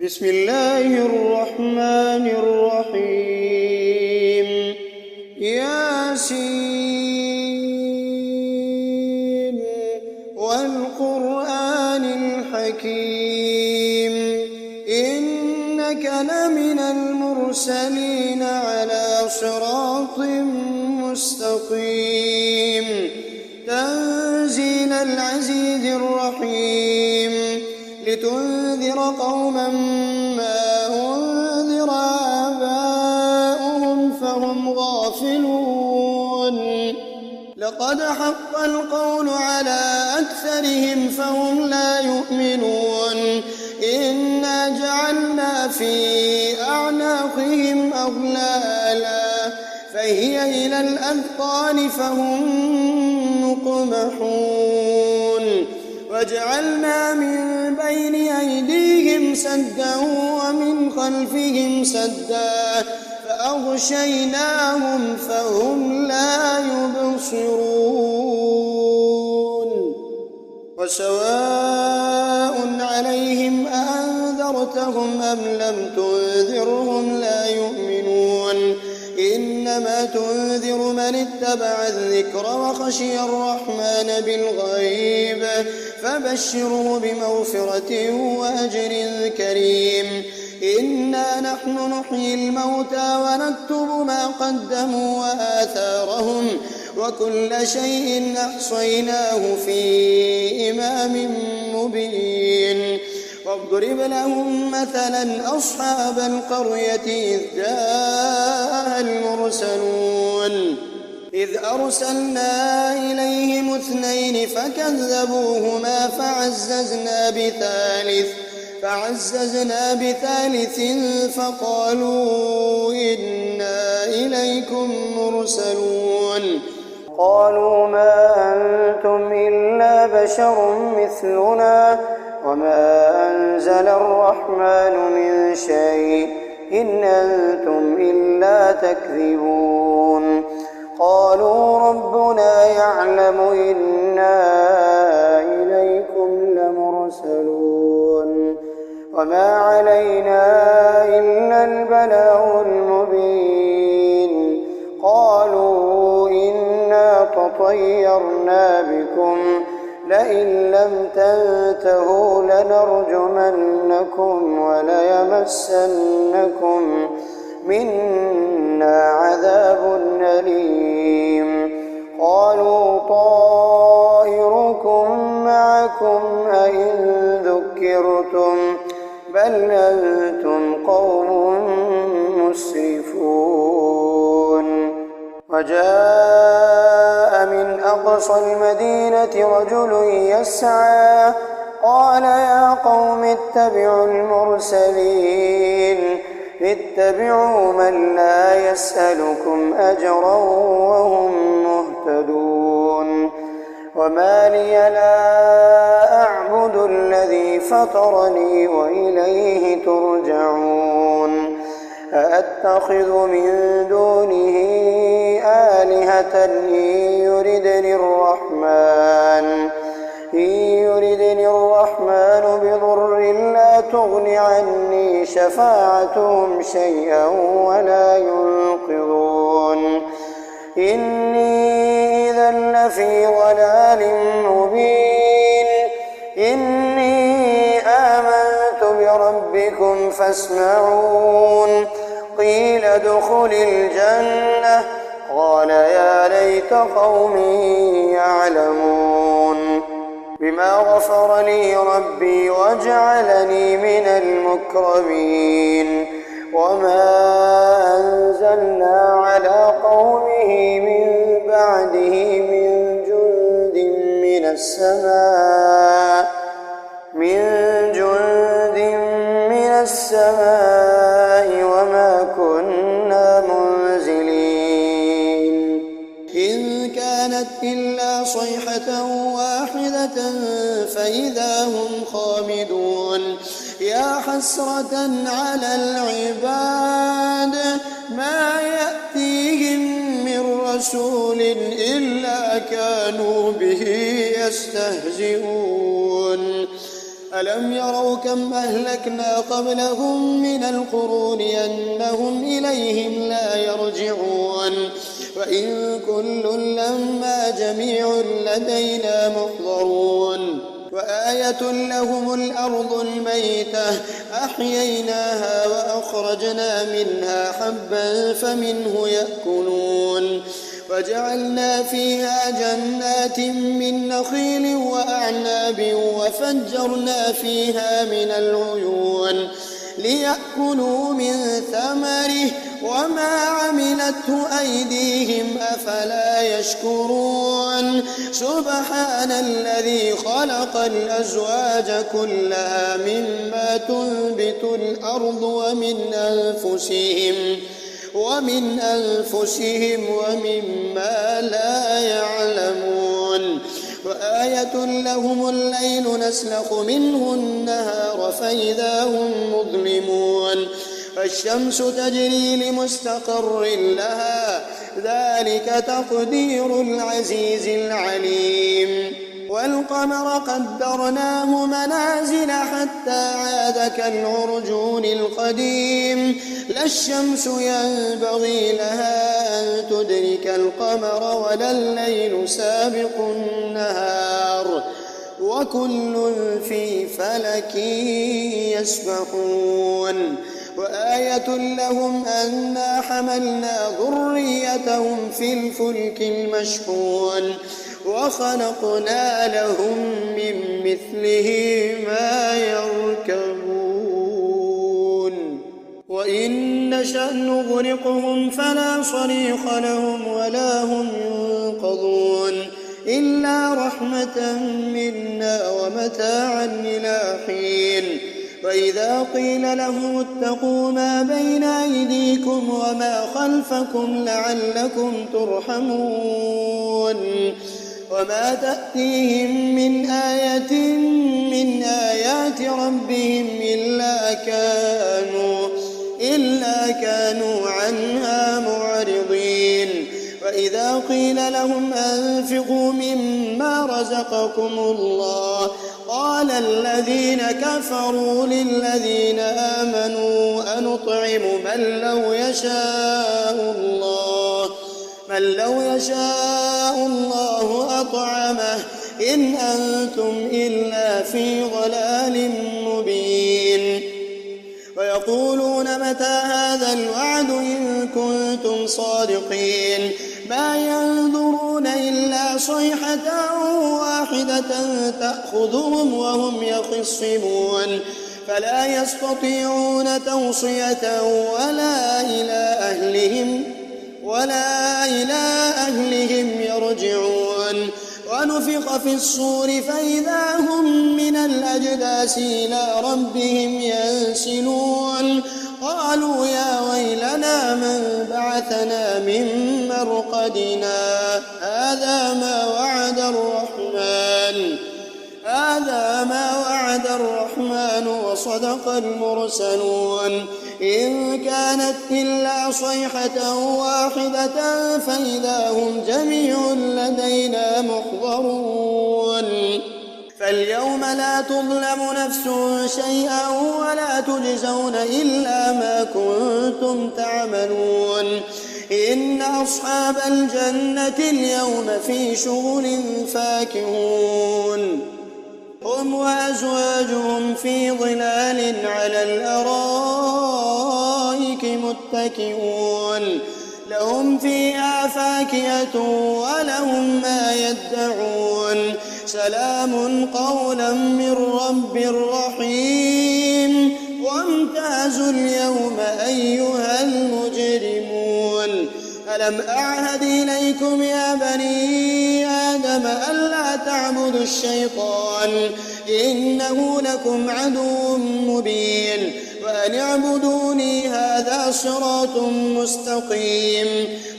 بسم الله الرحمن الرحيم ياسين والقرآن الحكيم إنك لمن المرسلين على صراط مستقيم تنزيل العزيز الرحيم لتنذر قوما ما أنذر آباؤهم فهم غافلون لقد حق القول على أكثرهم فهم لا يؤمنون إنا جعلنا في أعناقهم أغلالا فهي إلى الأذقان فهم مقمحون وجعلنا من بين أيديهم سدا ومن خلفهم سدا فأغشيناهم فهم لا يبصرون وسواء عليهم أأنذرتهم أم لم تنذرهم لا يؤمنون إنما تنذر من اتبع الذكر وخشي الرحمن بالغيب فبشره بمغفرة وأجر كريم إنا نحن نحيي الموتى ونكتب ما قدموا وآثارهم وكل شيء أحصيناه في إمام مبين واضرب لهم مثلا أصحاب القرية إذ جاءها المرسلون إذ أرسلنا إليهم اثنين فكذبوهما فعززنا بثالث فقالوا إنا إليكم مرسلون قالوا ما أنتم إلا بشر مثلنا وما أنزل الرحمن من شيء إن أنتم إلا تكذبون قالوا ربنا يعلم إنا إليكم لمرسلون وما علينا إلا البلاغ المبين قالوا إنا تطيرنا بكم لئن لم تنتهوا لنرجمنكم وليمسنكم منا عذاب أليم قالوا طائركم معكم أئن ذكرتم بل أنتم قوم مسرفون وجاء من أقصى المدينة رجل يسعى قال يا قوم اتبعوا المرسلين اتبعوا من لا يسألكم أجرا وهم مهتدون وما لي لا أعبد الذي فطرني وإليه ترجعون أأتخذ من دونه آلهة إن يردني الرحمن بضر لا تغن عني شفاعتهم شيئا ولا ينقذون إني إذا لفي ضلال مبين إني آمنت بربكم فاسمعون قيل ادخل الجنة قال يا ليت قومي يعلمون بما غفر لي ربي وجعلني من المكرمين وما أنزلنا على قومه من بعده من جند من السماء وما كنا منزلين إن كانت إلا صيحة واحدة فإذا هم خامدون يا حسرة على العباد ما يأتيهم من رسول إلا كانوا به يستهزئون ألم يروا كم أهلكنا قبلهم من القرون أنهم إليهم لا يرجعون وإن كل لما جميع لدينا محضرون وآية لهم الأرض الميتة أحييناها وأخرجنا منها حبا فمنه يأكلون وجعلنا فيها جنات من نخيل وأعناب وفجرنا فيها من العيون ليأكلوا من ثمره وما عملته أيديهم أفلا يشكرون سبحان الذي خلق الأزواج كلها مما تنبت الأرض ومن أنفسهم ومما لا يعلمون وآية لهم الليل نسلخ منه النهار فإذا هم مظلمون فالشمس تجري لمستقر لها ذلك تقدير العزيز العليم والقمر قدرناه منازل حتى عاد كالعرجون القديم لا الشمس ينبغي لها أن تدرك القمر ولا الليل سابق النهار وكل في فلك يسبحون وآية لهم أنا حملنا ذريتهم في الفلك المشحون وخلقنا لهم من مثله ما يركبون وإن نشأ نغرقهم فلا صريخ لهم ولا هم ينقذون إلا رحمة منا ومتاعا إلى حين وإذا قيل لهم اتقوا ما بين أيديكم وما خلفكم لعلكم ترحمون وما تأتيهم من آية من آيات ربهم إلا كانوا عنها معرضين وإذا قيل لهم أنفقوا مما رزقكم الله قال الذين كفروا للذين آمنوا أنطعم من لو يشاء الله أطعمه إن أنتم إلا في ضلال مبين ويقولون متى هذا الوعد إن كنتم صادقين ما ينظرون إلا صيحة واحدة تأخذهم وهم يخصمون فلا يستطيعون توصية ولا إلى أهلهم يرجعون ونفخ في الصور فإذا هم من الأجداث إلى ربهم ينسلون قالوا يا ويلنا من بعثنا من مرقدنا هذا ما وعد الرحمن وصدق المرسلون إن كانت إلا صيحة واحدة فإذا هم جميع لدينا محضرون فاليوم لا تظلم نفس شيئا ولا تجزون إلا ما كنتم تعملون إن أصحاب الجنة اليوم في شغل فاكهون هم وأزواجهم في ظلال على الأرائك متكئون لهم فيها فاكهة ولهم ما يدعون سلام قولا من رب رحيم وامتازوا اليوم أيها المجرمون ألم أعهد إليكم يا بني آدم ألا تعبدوا الشيطان إنه لكم عدو مبين وأن اعبدوني هذا صراط مستقيم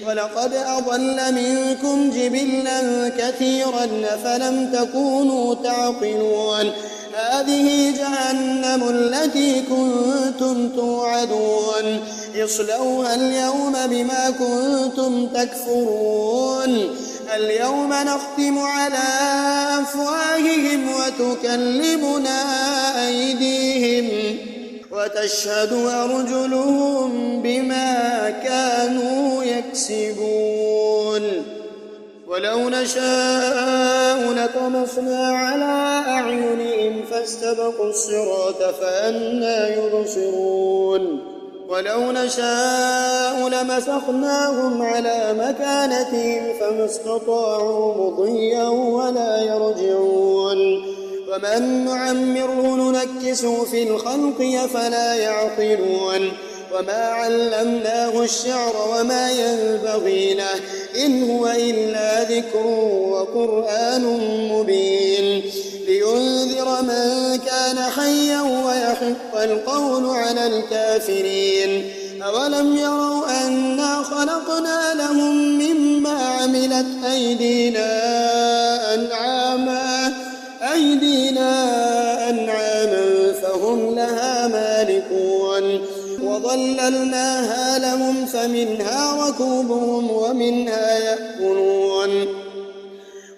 ولقد أضل منكم جبلا كثيرا فلم تكونوا تعقلون هذه جهنم التي كنتم توعدون اصلوها اليوم بما كنتم تكفرون اليوم نختم على أفواههم وتكلمنا أيديهم وتشهد أرجلهم بما كانوا يكسبون ولو نشاء لطمسنا على أعينهم فاستبقوا الصراط فأنى يبصرون ولو نشاء لمسخناهم على مكانتهم فما استطاعوا مضيا ولا يرجعون ومن نعمره ننكسه في الخلق أفلا يعقلون وما علمناه الشعر وما ينبغي له إن هو إلا ذكر وقرآن مبين لينذر من كان حيا ويحق القول على الكافرين أولم يروا أنا خلقنا لهم مما عملت أيدينا فهم لها مالكون وظللناها لهم فمنها ركوبهم ومنها يأكلون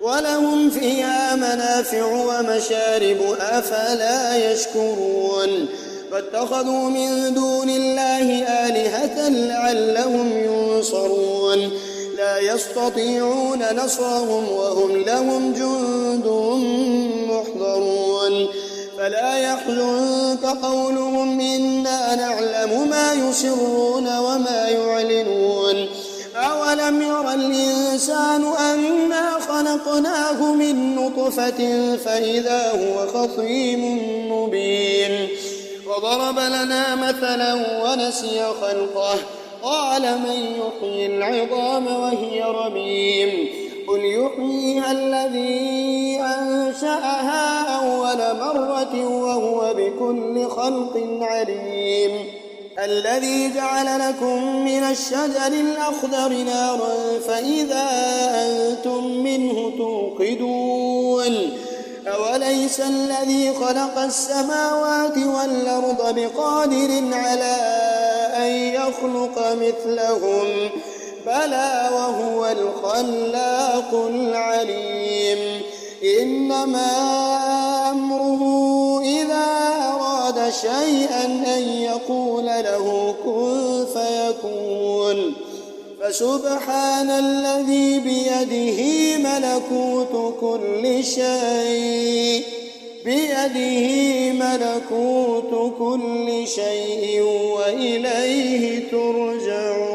ولهم فيها منافع ومشارب أفلا يشكرون فاتخذوا من دون الله آلهة لعلهم ينصرون لا يستطيعون نصرهم وهم لهم جند محضرون فلا يحزنك قولهم إنا نعلم ما يسرون وما يعلنون أولم ير الإنسان أنا خلقناه من نطفة فإذا هو خصيم مبين وضرب لنا مثلا ونسي خلقه قال من يحيي العظام وهي رميم قل يحييها الذي أنشأها أول مرة وهو بكل خلق عليم الذي جعل لكم من الشجر الأخضر نارا فإذا أنتم منه توقدون أوليس الذي خلق السماوات والأرض بقادر على أن يخلق مثلهم بلى وهو الخلاق العليم إنما أمره إذا أراد شيئا أن يقول له كن فيكون فسبحان الذي بيده ملكوت كل شيء وإليه ترجعون